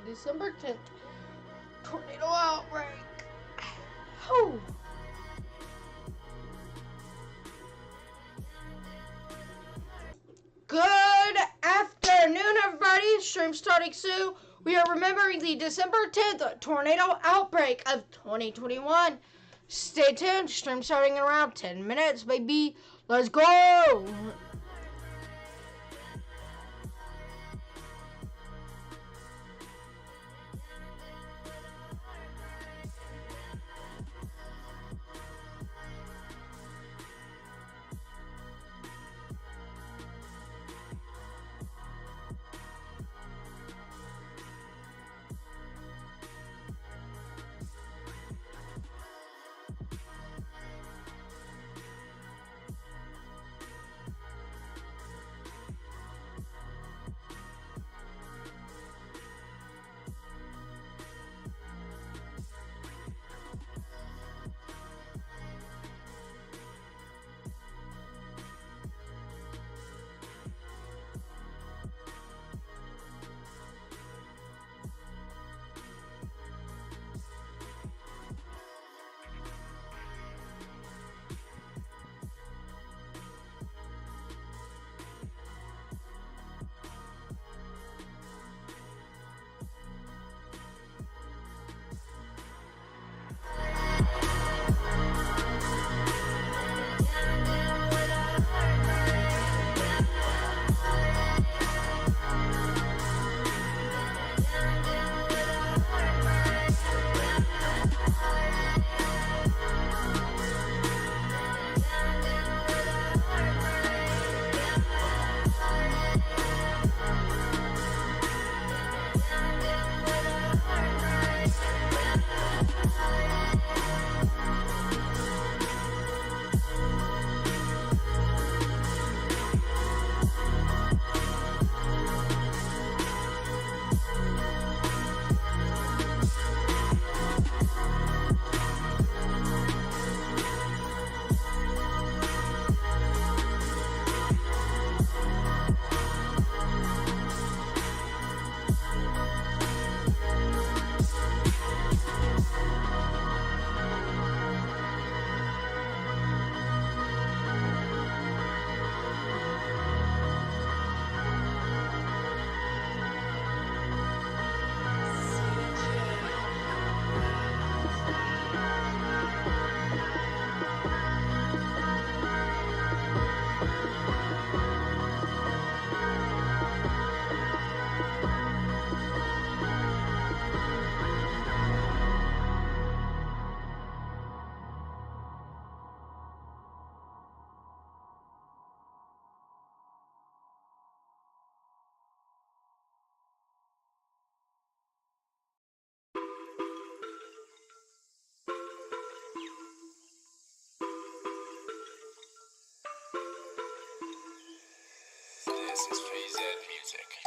the December 10th tornado outbreak. Oh. Good afternoon, everybody. Stream starting soon. We are remembering the December 10th tornado outbreak of 2021. Stay tuned. Stream starting in around 10 minutes, baby. Let's go. This is PZ Music.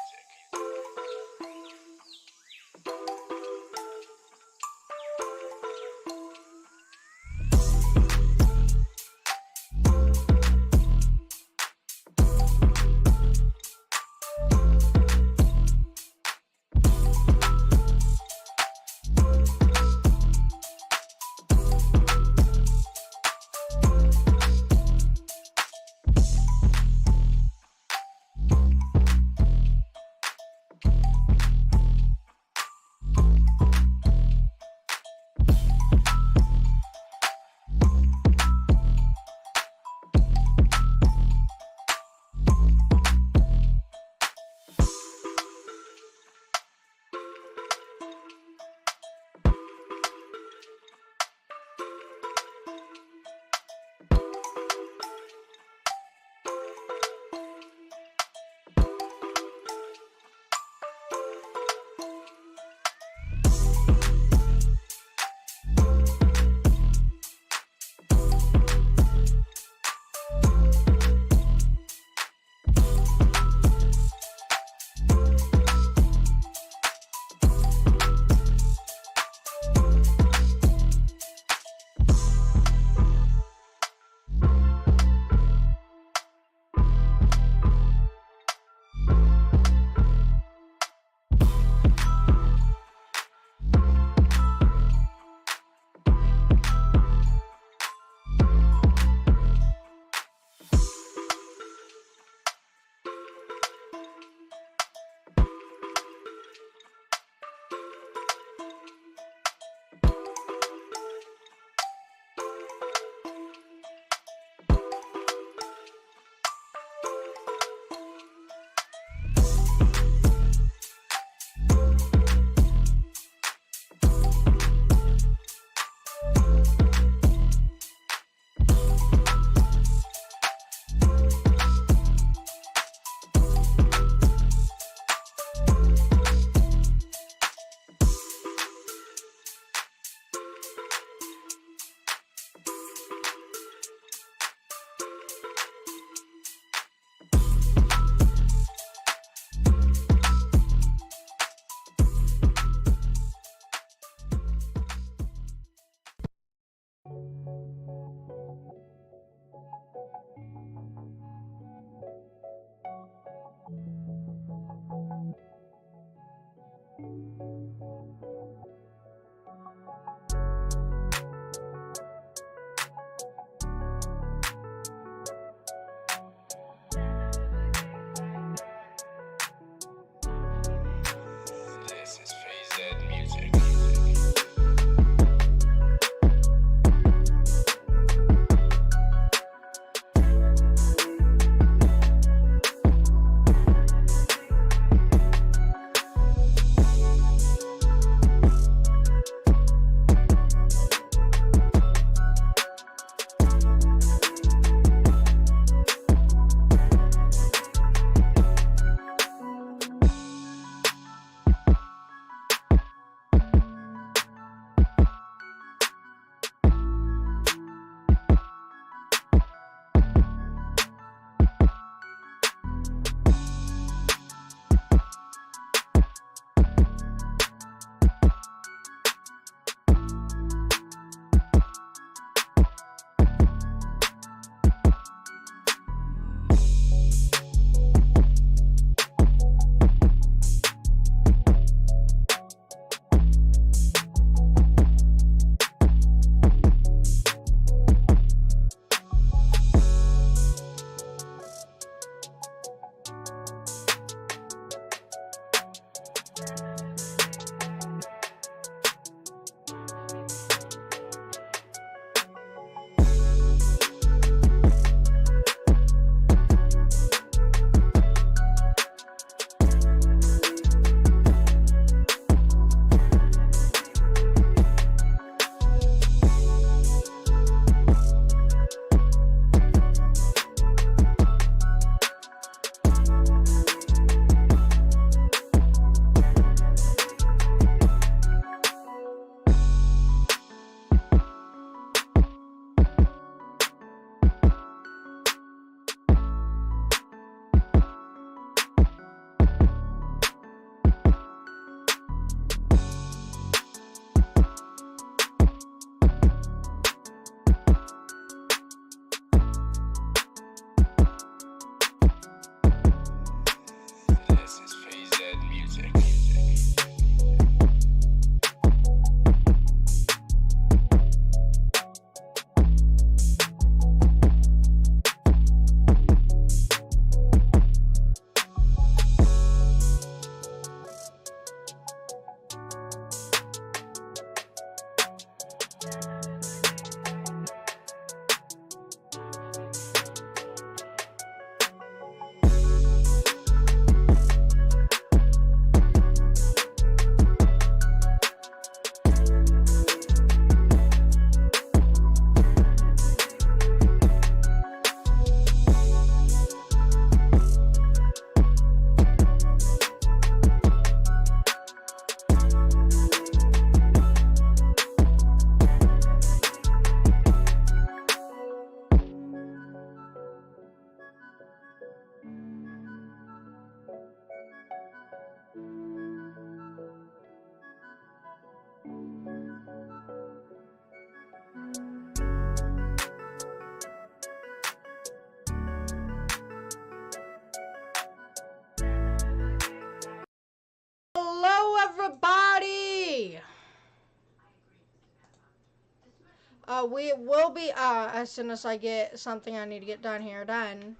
we will be, as soon as I get something I need to get done here done.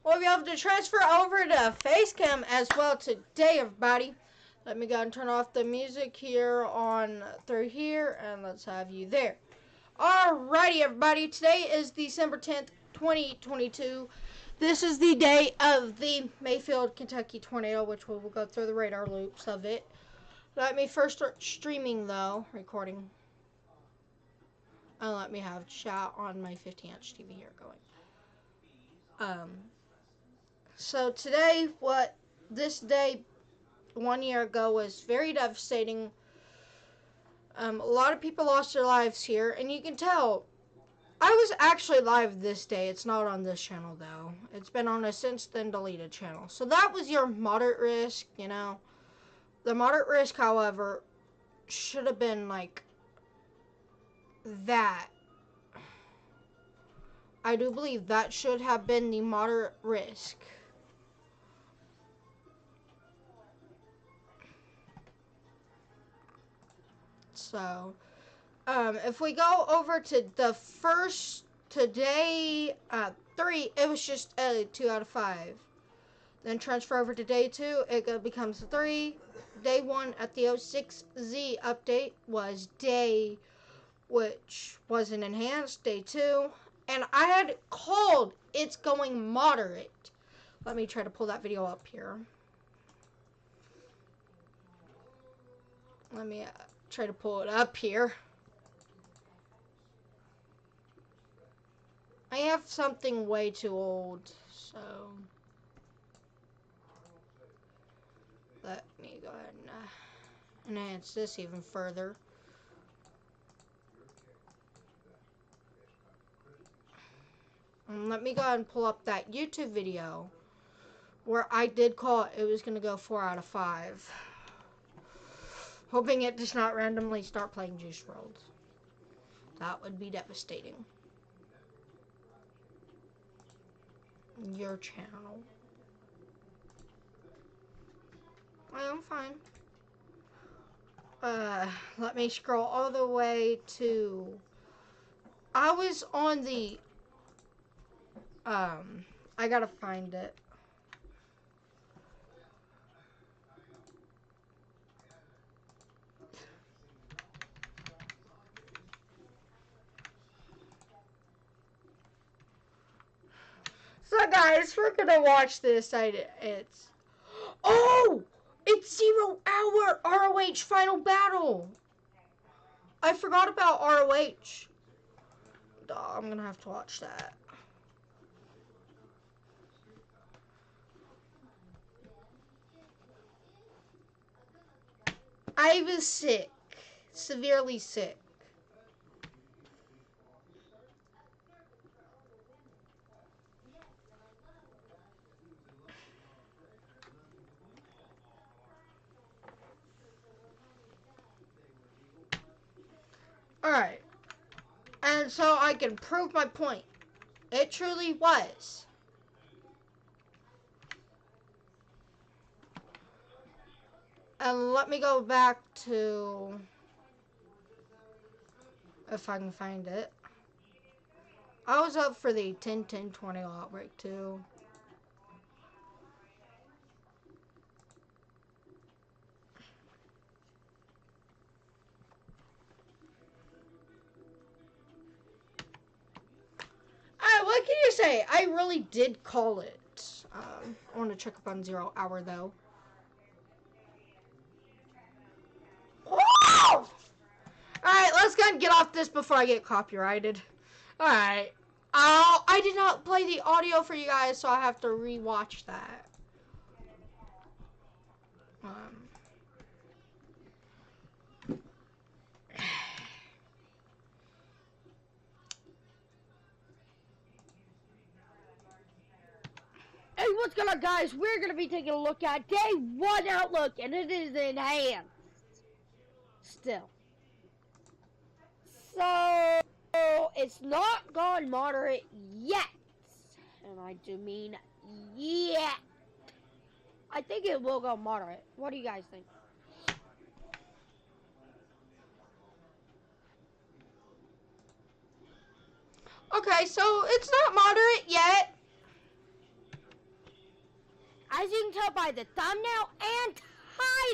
We'll be able to transfer over to Facecam as well today, everybody. Let me go and turn off the music here on through here, and let's have you there. Alrighty, everybody. Today is December 10th, 2022. This is the day of the Mayfield, Kentucky tornado, which we will go through the radar loops of it. Let me first start streaming, though, recording. And let me have chat on my 50-inch TV here going. So today, this day 1 year ago was very devastating. A lot of people lost their lives here, and you can tell. I was actually live this day. It's not on this channel, though. It's been on a since then deleted channel. So that was your moderate risk, you know. The moderate risk, however, should have been like that. I do believe that should have been the moderate risk. So, if we go over to the first today 3, it was just a 2 out of 5. Then transfer over to day 2, it becomes a 3. Day 1 at the 06Z update was day, which was an enhanced day 2, and I had called it's going moderate. Let me try to pull that video up here. Let me try to pull it up here. I have something way too old, so let me go ahead and enhance this even further. And let me go ahead and pull up that YouTube video where I did call it was going to go 4 out of 5. Hoping it does not randomly start playing Juice WRLD. That would be devastating. Your channel. I am fine. Let me scroll all the way to... I was on the... I gotta find it. So guys, we're gonna watch this. It's... Oh! It's 0 hour ROH final battle! I forgot about ROH. I'm gonna have to watch that. I was sick. Severely sick. Alright. And so I can prove my point. It truly was. And let me go back to... if I can find it. I was up for the 10-10-20 outbreak too. What can you say? I really did call it. I want to check up on 0 hour though. Whoa! Alright, let's go and get off this before I get copyrighted. Alright. I did not play the audio for you guys, so I have to rewatch that. Hey, what's going on, guys? We're going to be taking a look at Day 1 Outlook, and it is enhanced. Still. So, it's not gone moderate yet. And I do mean yet. I think it will go moderate. What do you guys think? Okay, so it's not moderate yet. As you can tell by the thumbnail and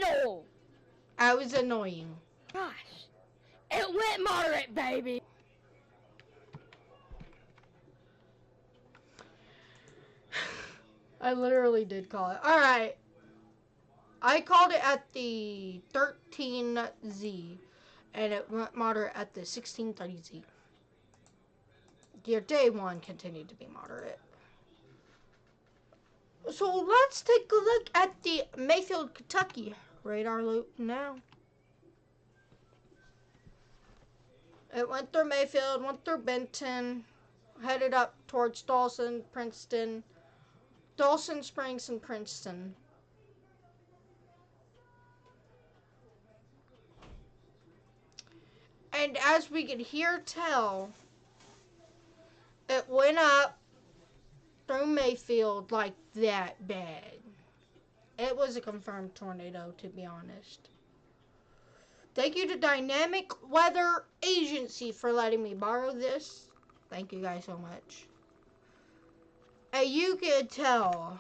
title. I was annoying. Gosh, it went moderate, baby. I literally did call it. Alright. I called it at the 13Z. And it went moderate at the 1630Z. Your day one continued to be moderate. So let's take a look at the Mayfield, Kentucky radar loop now. It went through Mayfield, went through Benton, headed up towards Dawson, Princeton, Dawson Springs, and Princeton. And as we could hear tell, it went up through Mayfield like that bad. It was a confirmed tornado, to be honest. Thank you to Dynamic Weather Agency for letting me borrow this. Thank you guys so much. And you could tell.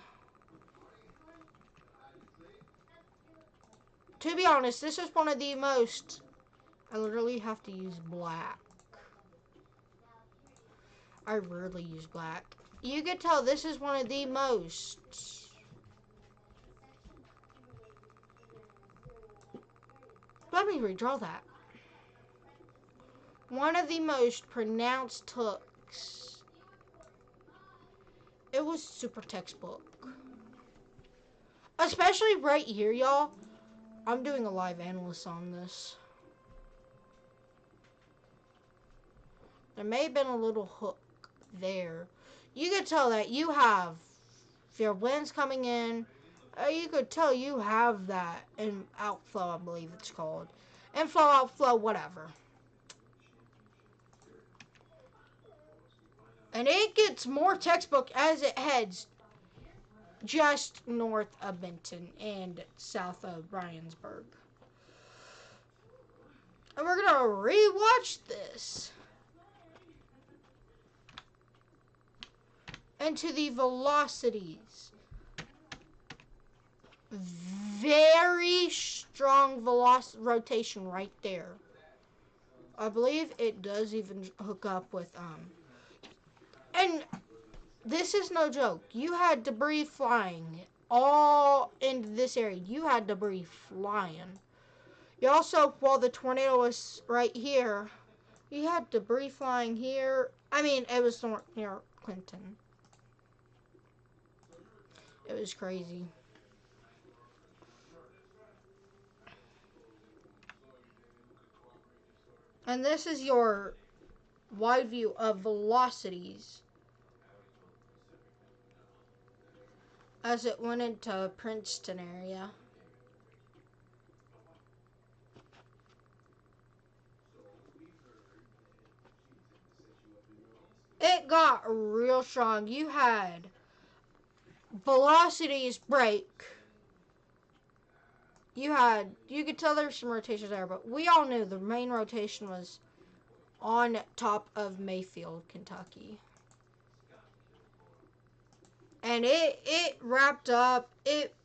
To be honest, this is one of the most... I literally have to use black. I rarely use black. You could tell this is one of the most... Let me redraw that. One of the most pronounced hooks. It was super textbook. Especially right here, y'all. I'm doing a live analyst on this. There may have been a little hook there. You could tell that you have, if your wind's coming in, you could tell you have that in outflow, I believe it's called. Inflow, outflow, whatever. And it gets more textbook as it heads just north of Benton and south of Bryansburg. And we're gonna rewatch this. And to the velocities. Very strong rotation right there. I believe it does even hook up with, and this is no joke. You had debris flying all into this area. You had debris flying. You also, while the tornado was right here, you had debris flying here. I mean, it was near Clinton. It was crazy. And this is your wide view of velocities as it went into Princeton area. It got real strong. You had velocities break. You could tell there were some rotations there, but we all knew the main rotation was on top of Mayfield, Kentucky. And it wrapped up. It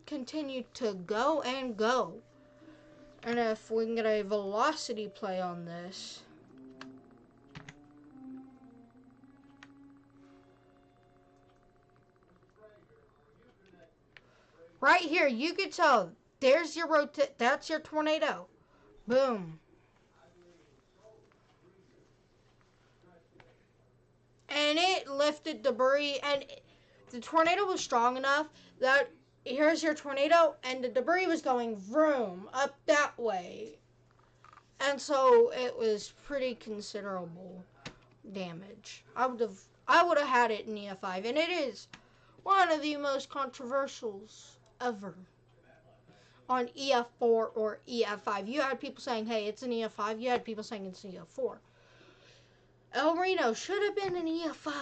continued to go and go. And if we can get a velocity play on this. Right here, you could tell. There's your that's your tornado. Boom. And it lifted debris, and the tornado was strong enough that here's your tornado, and the debris was going vroom up that way. And so it was pretty considerable damage. I would have had it in EF5, and it is one of the most controversials ever on EF4 or EF5. You had people saying, hey, it's an EF5. You had people saying it's an EF4. El Reno should have been an EF5.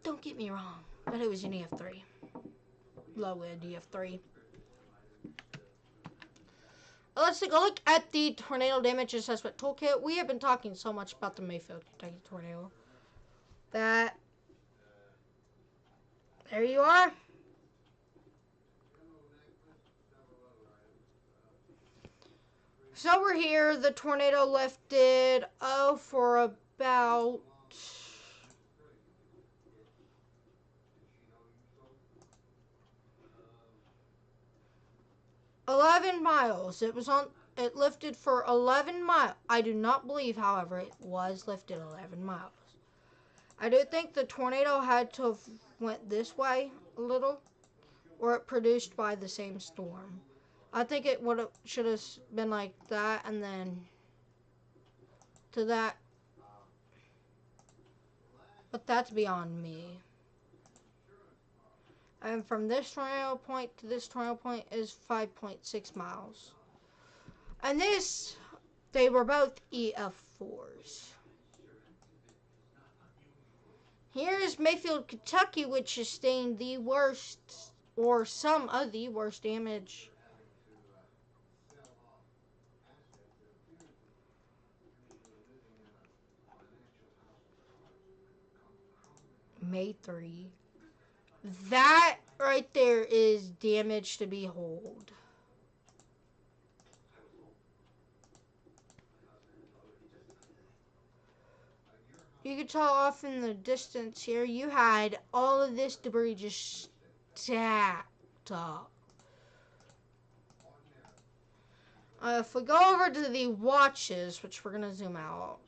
Don't get me wrong, but it was an EF3. Low end EF3. Let's take a look at the tornado damage assessment toolkit. We have been talking so much about the Mayfield, Kentucky tornado. that. There you are. So we're here. The tornado lifted, for about 11 miles. It lifted for 11 miles. I do not believe, however, it was lifted 11 miles. I do think the tornado had to have went this way a little, or it produced by the same storm. I think it should have been like that, and then to that. But that's beyond me. And from this tornado point to this tornado point is 5.6 miles. And they were both EF4s. Here's Mayfield, Kentucky, which sustained the worst, or some of the worst damage. May 3. That right there is damage to behold. You could tell off in the distance here, you had all of this debris just stacked up. If we go over to the watches, which we're going to zoom out.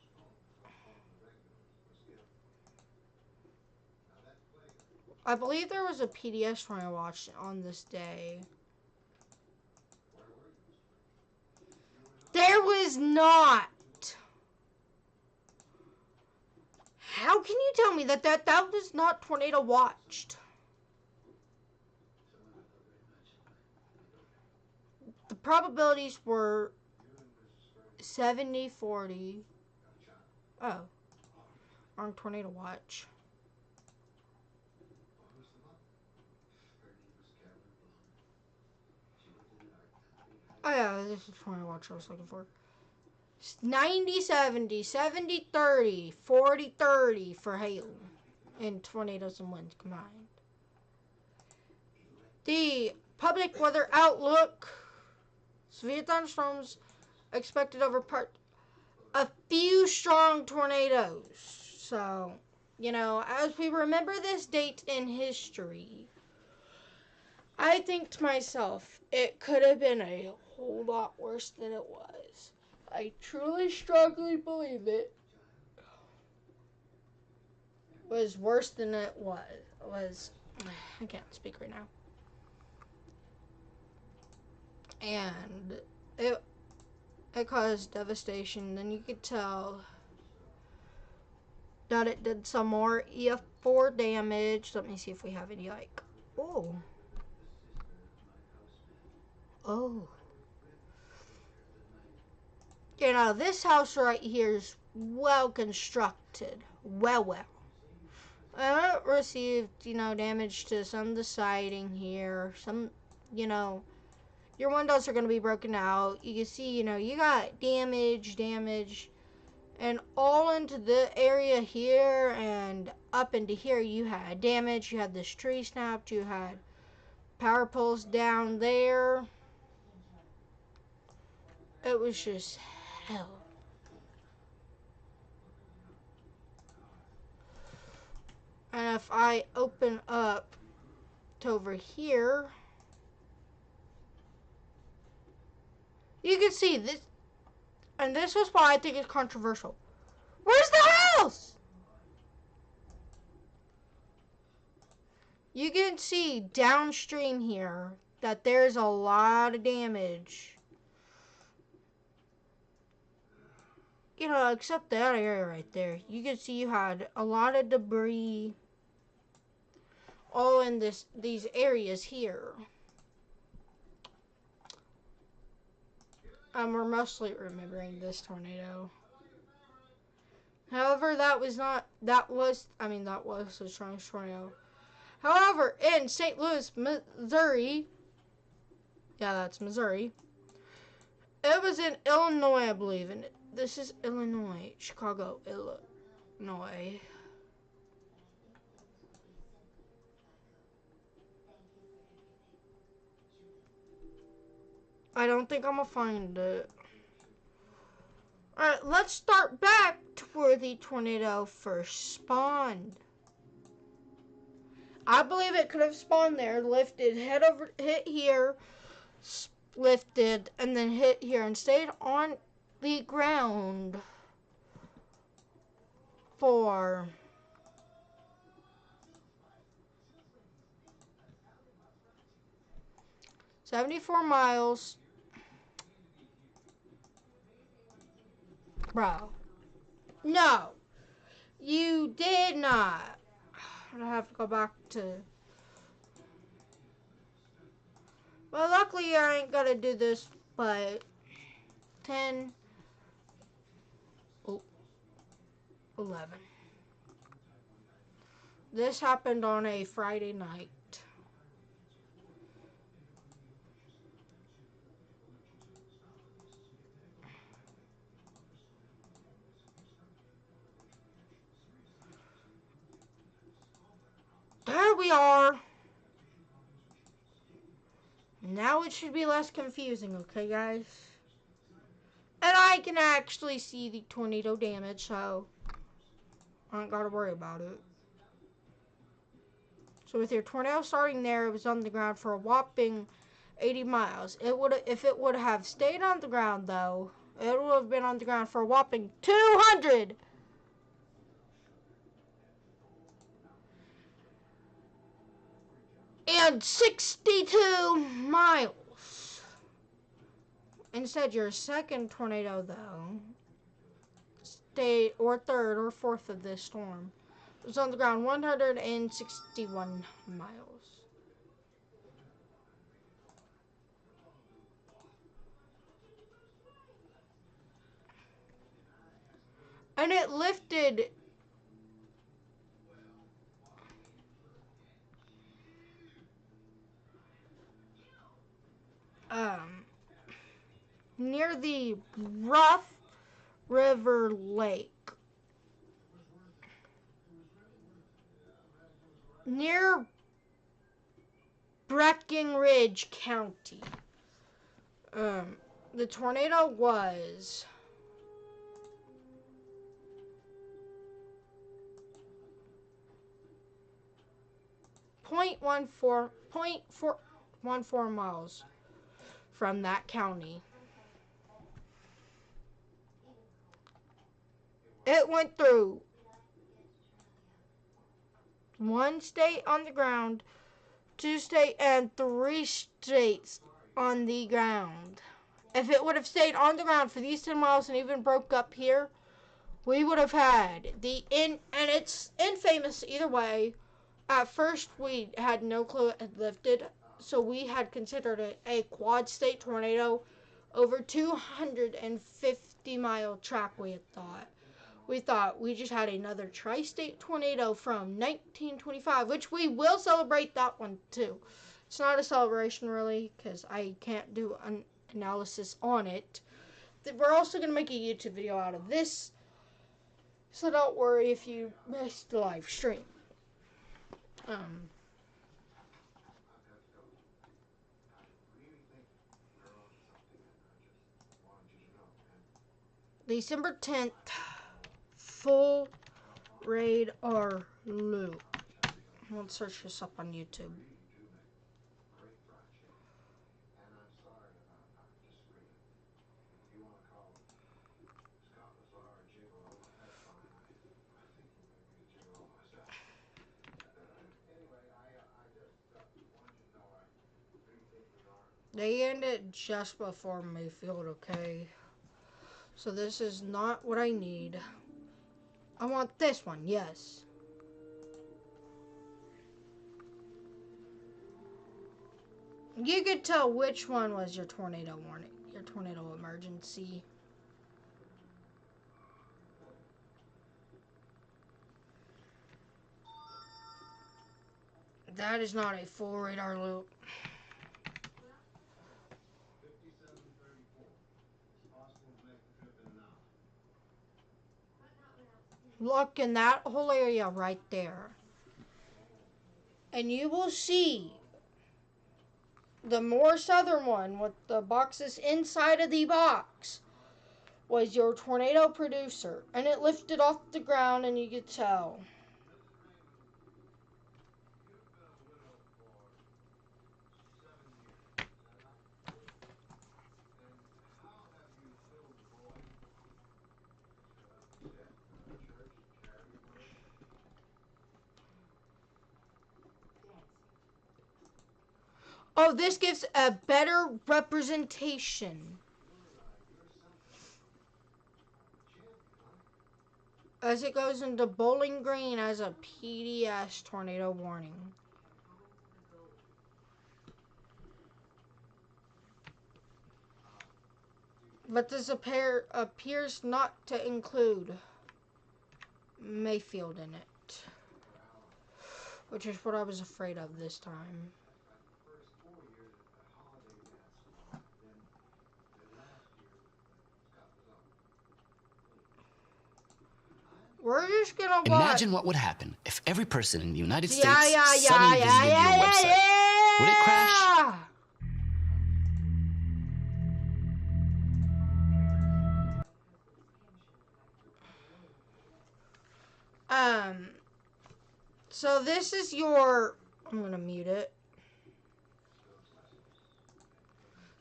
I believe there was a PDS tornado watch on this day. There was not. How can you tell me that was not tornado watched? The probabilities were 70-40. Oh, wrong tornado watch. Oh yeah, this is tornado watch I was looking for. 90-70, 70-30, 40-30 for hail and tornadoes and winds combined. The public weather outlook: severe thunderstorms expected over a few strong tornadoes. So, as we remember this date in history, I think to myself, it could have been a whole lot worse than it was. I truly, strongly believe it was worse than it was. I can't speak right now. And it caused devastation. Then you could tell that it did some more EF4 damage. Let me see if we have any oh. This house right here is well constructed. Well. And it received, damage to some of the siding here. Some, your windows are going to be broken out. You can see, you got damage, and all into the area here and up into here you had damage. You had this tree snapped. You had power poles down there. It was just hell. And if I open up to over here, you can see this. And this is why I think it's controversial. Where's the house? You can see downstream here that there's a lot of damage. Except that area right there. You can see you had a lot of debris all in these areas here. We're mostly remembering this tornado. However, that was the strongest tornado. However, in St. Louis, Missouri, yeah, that's Missouri. It was in Illinois, I believe, and this is Illinois, Chicago, Illinois. I don't think I'm gonna find it. Alright, let's start back to where the tornado first spawned. I believe it could have spawned there, lifted, hit here, lifted, and then hit here and stayed on the ground for 74 miles. Bro. No. You did not. I have to go back to... Well, luckily I ain't gonna do this, but 10, 11. This happened on a Friday night. There we are. Now it should be less confusing, okay, guys? And I can actually see the tornado damage, so I don't gotta worry about it. So with your tornado starting there, it was on the ground for a whopping 80 miles. If it would have stayed on the ground, though, it would have been on the ground for a whopping 262 miles. Instead, your second tornado, though, stayed, or third or fourth of this storm, was on the ground 161 miles. And it lifted near the Rough River Lake. Near Breckinridge County. The tornado was 0.14 miles from that county. It went through one state on the ground, two states, and three states on the ground. If it would have stayed on the ground for these 10 miles and even broke up here, we would have had and it's infamous either way. At first, we had no clue it had lifted, so we had considered it a quad state tornado over 250-mile track. We thought we just had another tri-state tornado from 1925, which we will celebrate that one too. It's not a celebration really, because I can't do an analysis on it. We're also going to make a YouTube video out of this, so don't worry if you missed the live stream. December 10th, full radar loop. Let's search this up on YouTube. They ended just before Mayfield, okay? So this is not what I need. I want this one, yes. You could tell which one was your tornado warning, your tornado emergency. That is not a full radar loop. Look in that whole area right there. And you will see The more southern one with the boxes inside of the box was your tornado producer. And it lifted off the ground and you could tell. Oh, this gives a better representation. As it goes into Bowling Green as a PDS tornado warning. But this appears not to include Mayfield in it. Which is what I was afraid of this time. We're just gonna watch. Imagine what would happen if every person in the United States suddenly visited your website. Would it crash? So this is your, I'm gonna mute it.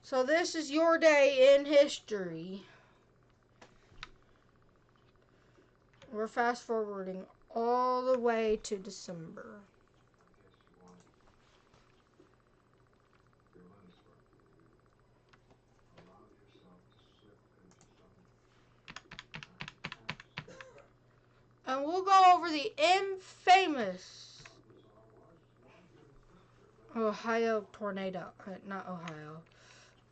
So this is your day in history. We're fast forwarding all the way to December. And we'll go over the infamous Ohio tornado. Not Ohio.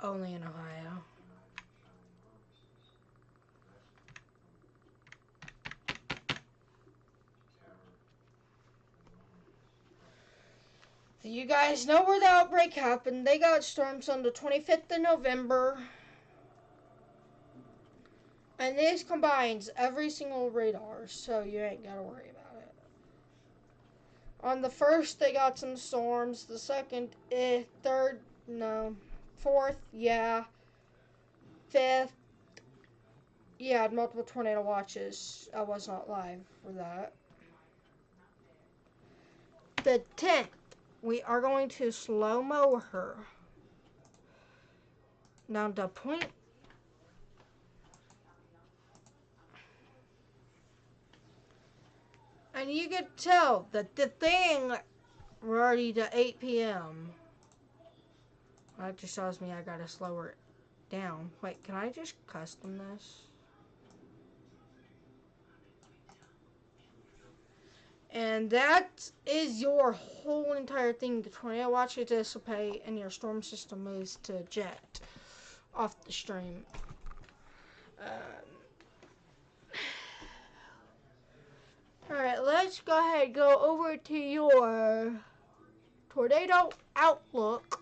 Only in Ohio. You guys know where the outbreak happened. They got storms on the 25th of November. And this combines every single radar, so you ain't gotta worry about it. On the 1st, they got some storms. The 2nd, 3rd, no. 4th, yeah. 5th, yeah, had multiple tornado watches. I was not live for that. The 10th, we are going to slow-mo her down to point. And you could tell that the thing, we're already to 8 p.m. That just tells me I gotta slow her down. Wait, can I just custom this? And that is your whole entire thing. The tornado watch will dissipate and your storm system moves to jet off the stream. Alright, let's go ahead and go over to your tornado outlook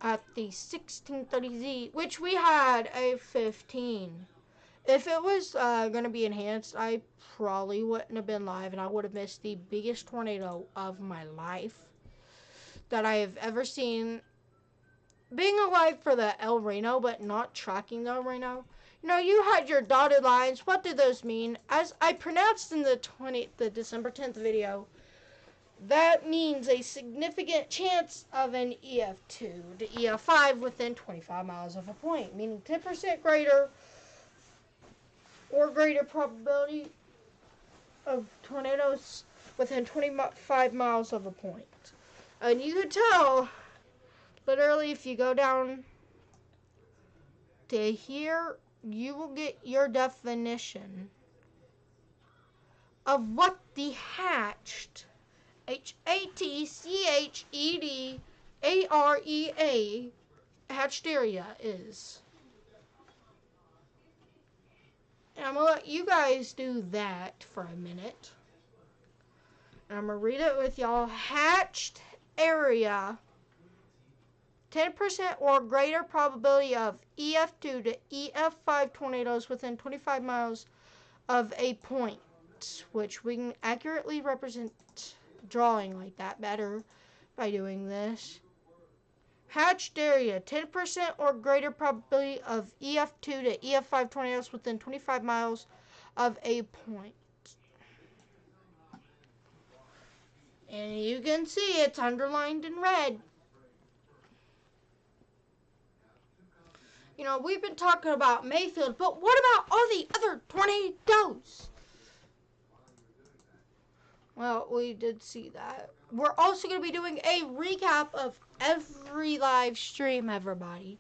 at the 1630Z, which we had a 15. If it was going to be enhanced, I probably wouldn't have been live, and I would have missed the biggest tornado of my life that I have ever seen. Being alive for the El Reno, but not tracking the El Reno. You know, you had your dotted lines. What do those mean? As I pronounced in the December 10th video, that means a significant chance of an EF2 to EF5 within 25 miles of a point, meaning 10% greater or greater probability of tornadoes within 25 miles of a point. And you could tell, literally, if you go down to here, you will get your definition of what the hatched, HATCHEDAREA, hatched area is. And I'm going to let you guys do that for a minute. And I'm going to read it with y'all. Hatched area, 10% or greater probability of EF2 to EF5 tornadoes within 25 miles of a point, which we can accurately represent drawing like that better by doing this. Hatched area, 10% or greater probability of EF2 to EF5 tornadoes within 25 miles of a point. And you can see it's underlined in red. You know, we've been talking about Mayfield, but what about all the other tornadoes? Well, we did see that. We're also going to be doing a recap of every live stream, everybody.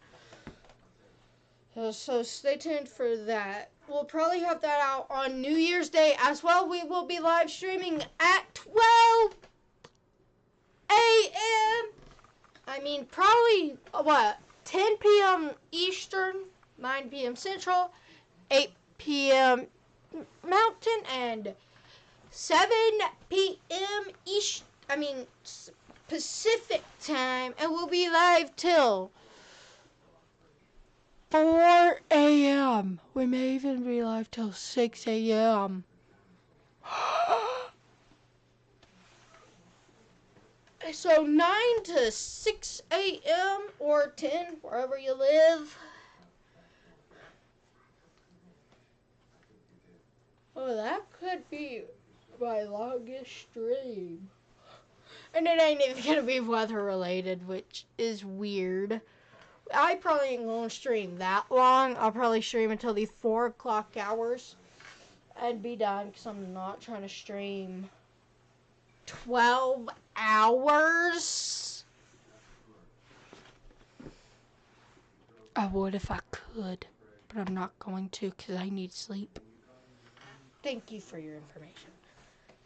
So stay tuned for that. We'll probably have that out on New Year's Day as well. We will be live streaming at 12 a.m. I mean, probably, 10 p.m. Eastern, 9 p.m. Central, 8 p.m. Mountain, and 7 p.m. Pacific time, and we'll be live till 4 a.m. We may even be live till 6 a.m. So 9 to 6 a.m. or 10, wherever you live. Oh, that could be my longest stream. And it ain't even gonna be weather related, which is weird. I probably ain't gonna stream that long. I'll probably stream until the 4 o'clock hours and be done, because I'm not trying to stream 12 hours. I would if I could, but I'm not going to because I need sleep. Thank you for your information.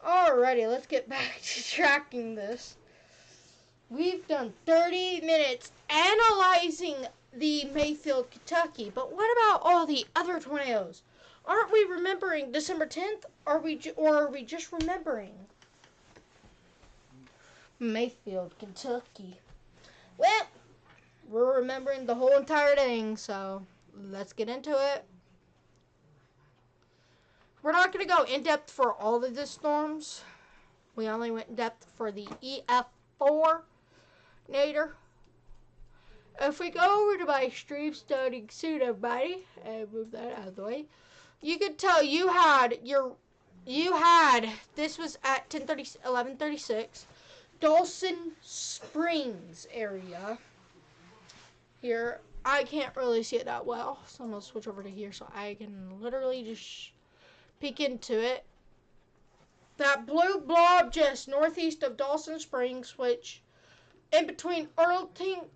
Alrighty, let's get back to tracking this. We've done 30 minutes analyzing the Mayfield, Kentucky, but what about all the other tornadoes? Aren't we remembering December 10th? Or are we just remembering Mayfield, Kentucky? Well, we're remembering the whole entire thing, so let's get into it. We're not going to go in depth for all of the storms. We only went in depth for the EF4 nadir. If we go over to my stream starting soon, everybody, and move that out of the way, you could tell you had this was at 11:36, Dawson Springs area. Here, I can't really see it that well, so I'm going to switch over to here so I can literally just peek into it. That blue blob just northeast of Dawson Springs, which in between Arlington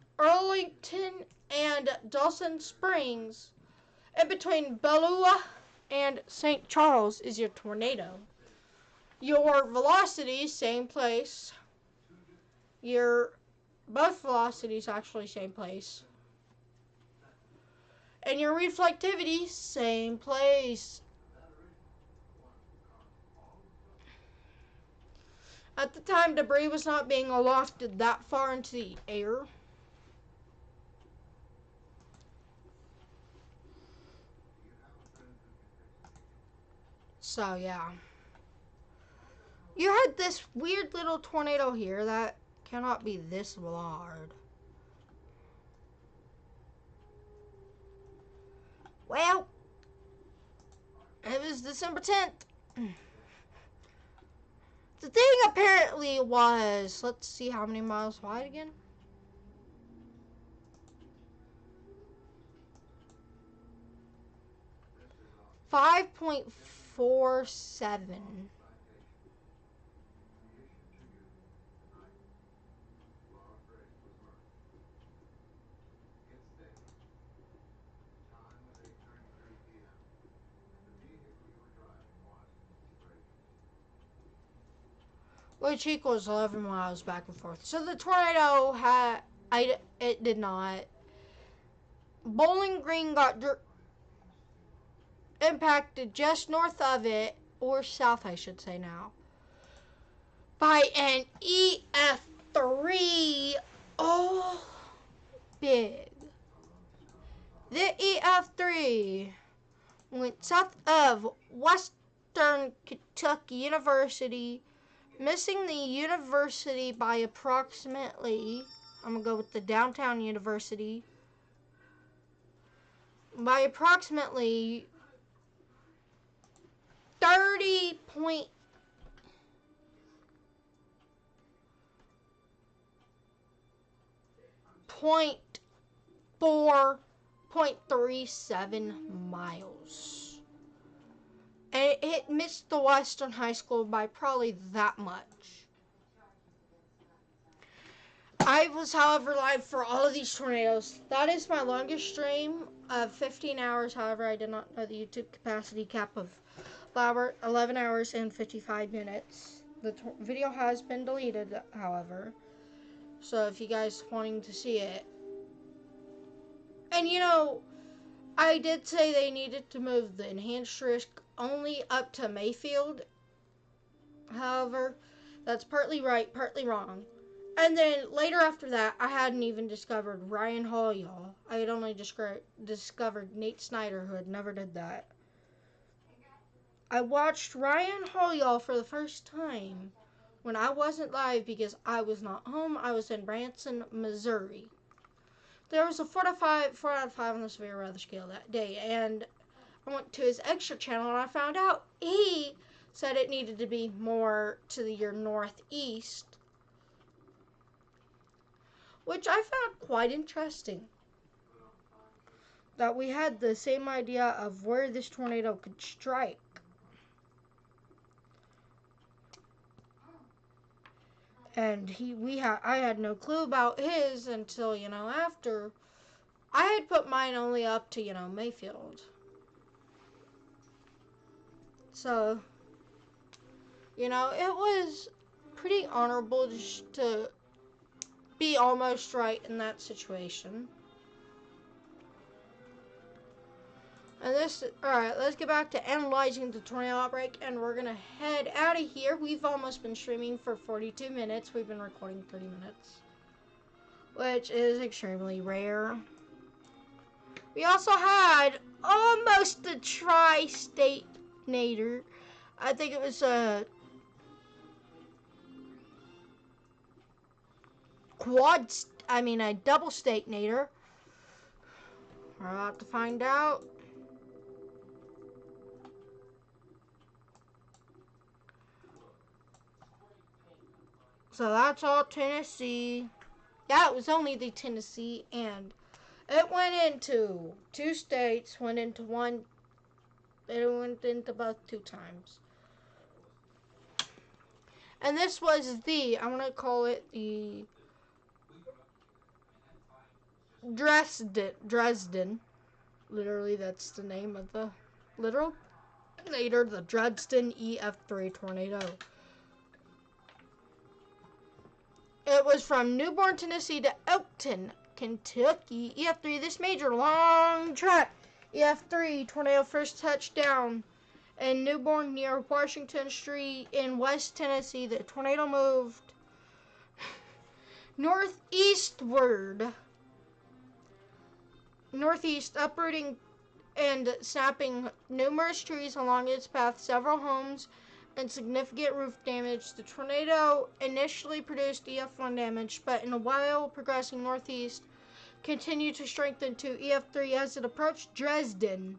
and Dawson Springs, in between Beulah and St. Charles, is your tornado. Your velocity, same place. Both velocities actually same place. And your reflectivity, same place. At the time, debris was not being lofted that far into the air. So, yeah. You had this weird little tornado here that cannot be this large. Well, it was December 10th. The thing apparently was, let's see how many miles wide again. 5.47. Which equals 11 miles back and forth. So the tornado it did not. Bowling Green got impacted just north of it, or south I should say now, by an EF3. Oh, big. The EF3 went south of Western Kentucky University, missing the university by approximately I'm going to go with the downtown University. By approximately 30.4 0.37 miles. And it missed the Western High School by probably that much. I was, however, live for all of these tornadoes. That is my longest stream of 15 hours. However, I did not know the YouTube capacity cap of 11 hours and 55 minutes. The video has been deleted, however. So if you guys wanting to see it. And you know, I did say they needed to move the enhanced risk only up to Mayfield. However, that's partly right, partly wrong. And then later after that, I hadn't even discovered Ryan Hall, y'all. I had only discovered Nate Snyder, who had never did that. I watched Ryan Hall, y'all, for the first time when I wasn't live because I was not home. I was in Branson, Missouri. There was a 4 out of 5 on the severe weather scale that day, and I went to his extra channel and I found out he said it needed to be more to your northeast, which I found quite interesting. That we had the same idea of where this tornado could strike. And I had no clue about his until, after. I had put mine only up to, Mayfield. So, it was pretty honorable just to be almost right in that situation. And alright, let's get back to analyzing the tornado outbreak, and we're gonna head out of here. We've almost been streaming for 42 minutes. We've been recording 30 minutes, which is extremely rare. We also had almost a tri-state nader. I think it was a a double state nader. We're about to find out. So that's all Tennessee. Yeah, it was only the Tennessee, and it went into 2 states, went into one, it went into both 2 times. And this was I'm going to call it the Dresden. Literally, that's the name of the literal nader, the Dresden EF3 tornado. It was from Newborn, Tennessee to Elkton, Kentucky. EF3, this major long track. EF3 tornado first touched down in Newborn near Washington Street in West Tennessee. The tornado moved northeast, uprooting and snapping numerous trees along its path, several homes, and significant roof damage. The tornado initially produced EF1 damage, but in a while progressing northeast, continued to strengthen to EF3 as it approached Dresden.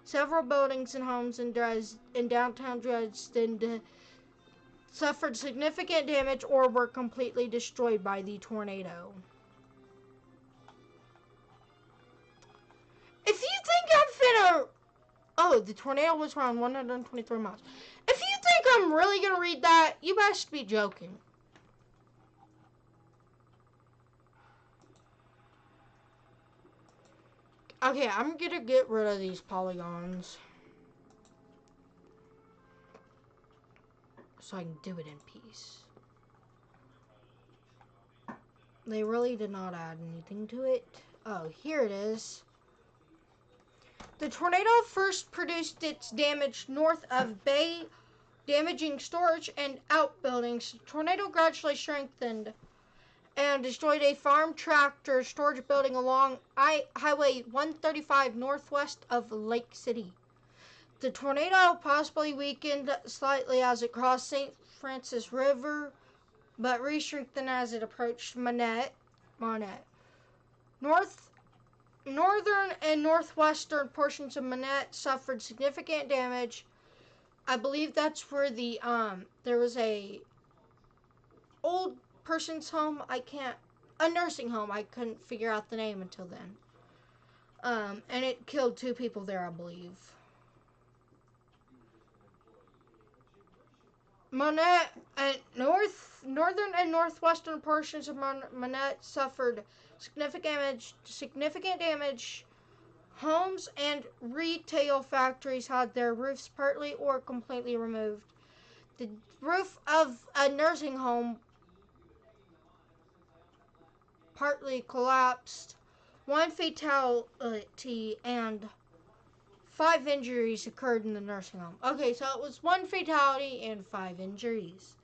Several buildings and homes in downtown Dresden suffered significant damage or were completely destroyed by the tornado. If you think I'm finna... Oh, the tornado was around 123 miles. If you think I'm really gonna read that, you must be joking. Okay, I'm gonna get rid of these polygons so I can do it in peace. They really did not add anything to it. Oh, here it is. The tornado first produced its damage north of Bay, damaging storage and outbuildings. The tornado gradually strengthened and destroyed a farm tractor storage building along Highway 135 northwest of Lake City. The tornado possibly weakened slightly as it crossed St. Francis River, but re-strengthened as it approached Manette. Monette. Northern and northwestern portions of Monette suffered significant damage. I believe that's where the there was a old person's home. A nursing home. I couldn't figure out the name until then. And it killed 2 people there, I believe. Monette and northern and northwestern portions of Monette suffered significant damage. Homes and retail factories had their roofs partly or completely removed. The roof of a nursing home partly collapsed. 1 fatality and 5 injuries occurred in the nursing home. Okay, so it was 1 fatality and 5 injuries.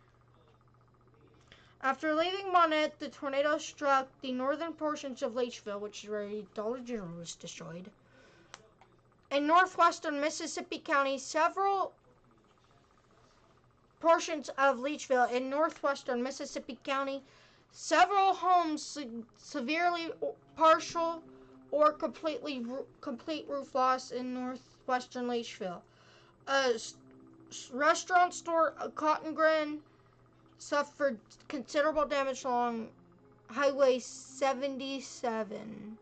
After leaving Monette, the tornado struck the northern portions of Leachville, which is where Dollar General was destroyed. In northwestern Mississippi County, several portions of Leachville in northwestern Mississippi County, several homes severely partial or complete roof loss in northwestern Leachville. A restaurant store, a cotton grin, suffered considerable damage along Highway 77.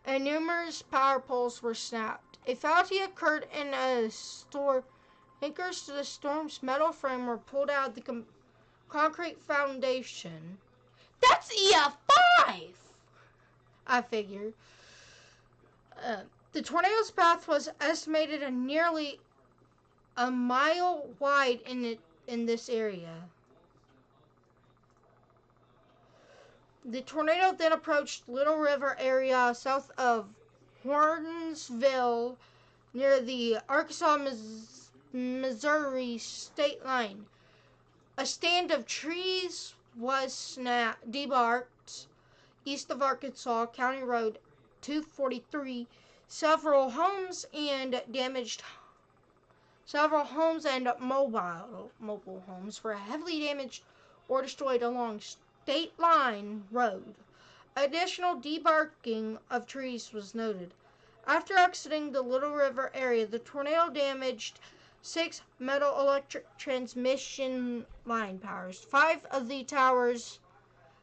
And numerous power poles were snapped. A fatality occurred in a store. Anchors to the storm's metal frame were pulled out of the concrete foundation. That's EF5! I figure. The tornado's path was estimated at nearly a mile wide in this area. The tornado then approached Little River area south of Hornsville near the Arkansas-Missouri state line. A stand of trees was debarked east of Arkansas County Road 243. Several homes and mobile homes were heavily damaged or destroyed along State Line Road. Additional debarking of trees was noted. After exiting the Little River area, the tornado damaged 6 metal electric transmission line towers. 5 of the towers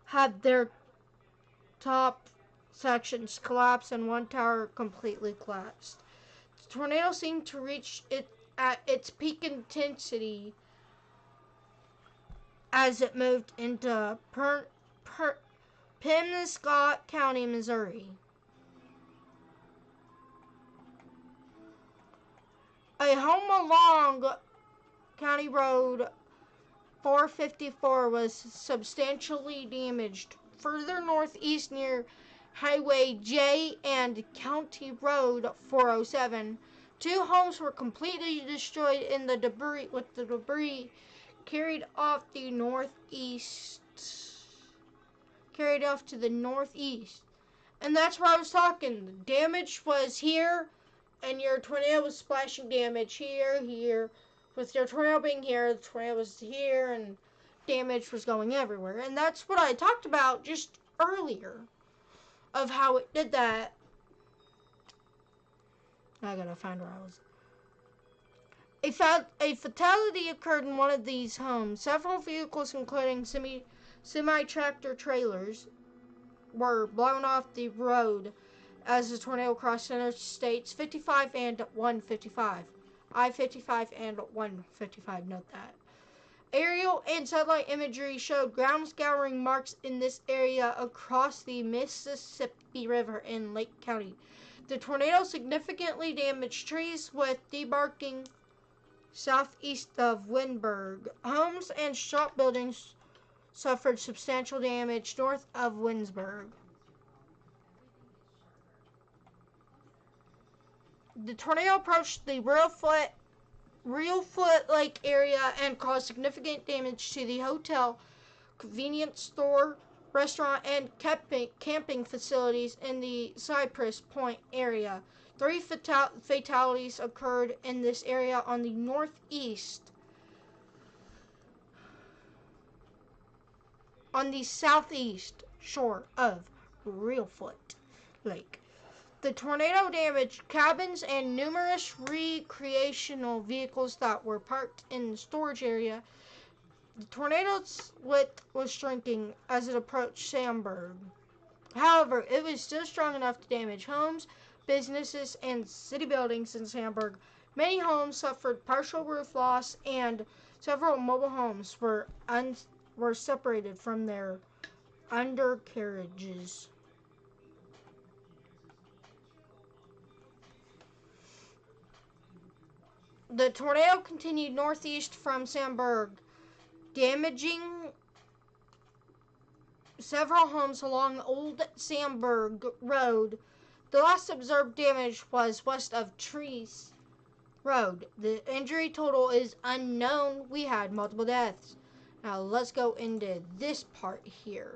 had their top sections collapsed and 1 tower completely collapsed. The tornado seemed to reach it at its peak intensity as it moved into Penobscot County, Missouri. A home along County Road 454 was substantially damaged. Further northeast near Highway J and County Road 407, 2 homes were completely destroyed in the debris, with the debris carried off to the northeast. And that's where I was talking. The damage was here, and your tornado was splashing damage here. With your tornado being here, the tornado was here, and damage was going everywhere. And that's what I talked about just earlier, of how it did that. I gotta find where I was. A fatality occurred in one of these homes. Several vehicles, including semi-tractor trailers, were blown off the road as the tornado crossed interstates 55 and 155. I-55 and 155, note that. Aerial and satellite imagery showed ground scouring marks in this area across the Mississippi River in Lake County. The tornado significantly damaged trees with debarking southeast of Winsburg. Homes and shop buildings suffered substantial damage north of Winsburg. The tornado approached the Reelfoot Lake area and caused significant damage to the hotel, convenience store, restaurant, and camping facilities in the Cypress Point area. 3 fatalities occurred in this area on the northeast on the southeast shore of Reelfoot Lake. The tornado damaged cabins and numerous recreational vehicles that were parked in the storage area. The tornado's width was shrinking as it approached Sandburg. However, it was still strong enough to damage homes, businesses, and city buildings in Sandburg. Many homes suffered partial roof loss, and several mobile homes were separated from their undercarriages. The tornado continued northeast from Sandburg, damaging several homes along Old Sandburg Road. The last observed damage was west of Trees Road. The injury total is unknown. We had multiple deaths. Now let's go into this part here.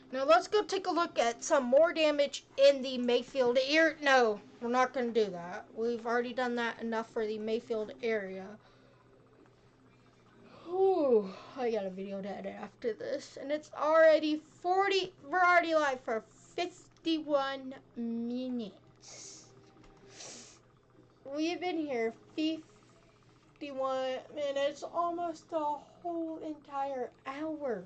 Now let's go take a look at some more damage in the Mayfield area. No, we're not going to do that. We've already done that enough for the Mayfield area. Ooh, I got a video to edit after this. And it's already 40. We're already live for 51 minutes. We've been here 51 minutes, almost a whole entire hour.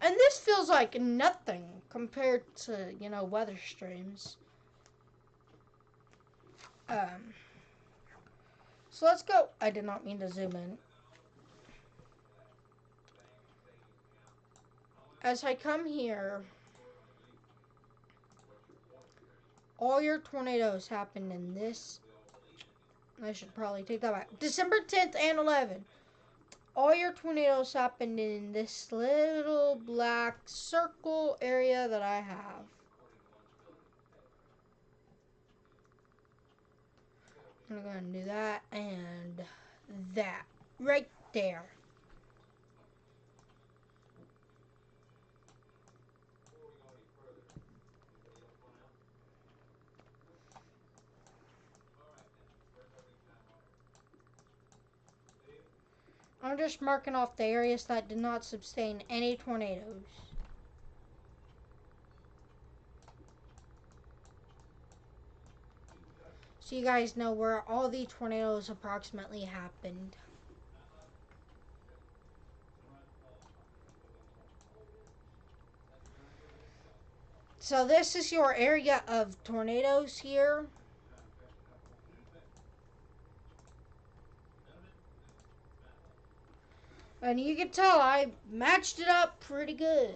And this feels like nothing compared to, weather streams. So let's go. I did not mean to zoom in. As I come here, all your tornadoes happened in this. I should probably take that back. December 10th and 11th. All your tornadoes happened in this little black circle area that I have. I'm going to do that and that right there. I'm just marking off the areas that did not sustain any tornadoes. So you guys know where all the tornadoes approximately happened. So this is your area of tornadoes here. And you can tell I matched it up pretty good.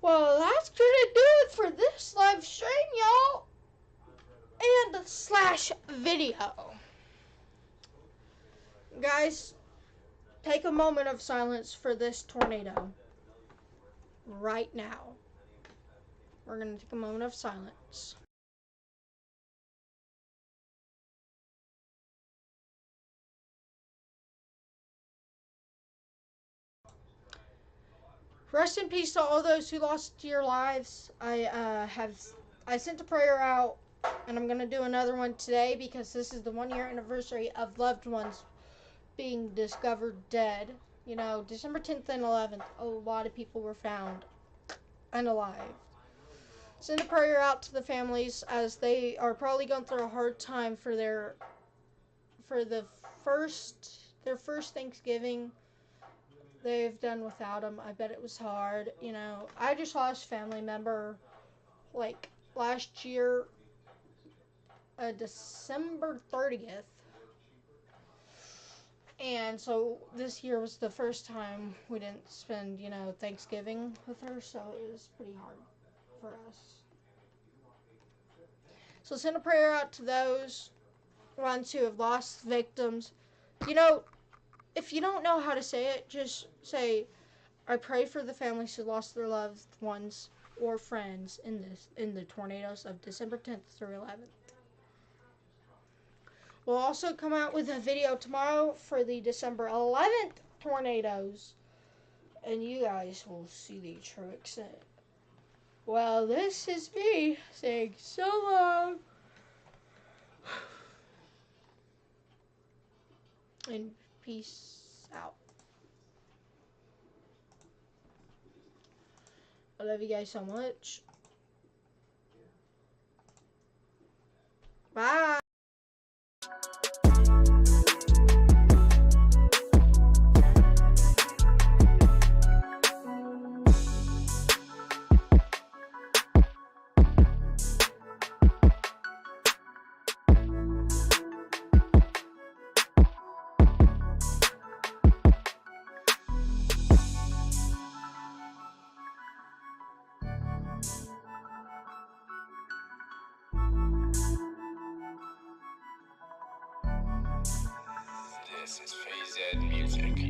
Well, that's gonna do it for this live stream, y'all. And slash video. Guys, take a moment of silence for this tornado. Right now. We're gonna take a moment of silence. Rest in peace to all those who lost your lives. I sent a prayer out, and I'm gonna do another one today because this is the 1-year anniversary of loved ones being discovered dead. December 10th and 11th, a lot of people were found unalive. Send a prayer out to the families as they are probably going through a hard time for their first Thanksgiving they've done without him. I bet it was hard. I just lost a family member like last year, December 30th. And so this year was the first time we didn't spend, Thanksgiving with her, so it was pretty hard for us. So send a prayer out to those ones who have lost victims. If you don't know how to say it, just say, I pray for the families who lost their loved ones or friends in the tornadoes of December 10th through 11th. We'll also come out with a video tomorrow for the December 11th tornadoes. And you guys will see the true extent. Well, this is me saying so long. And peace out. I love you guys so much. Bye. This is Phase Music.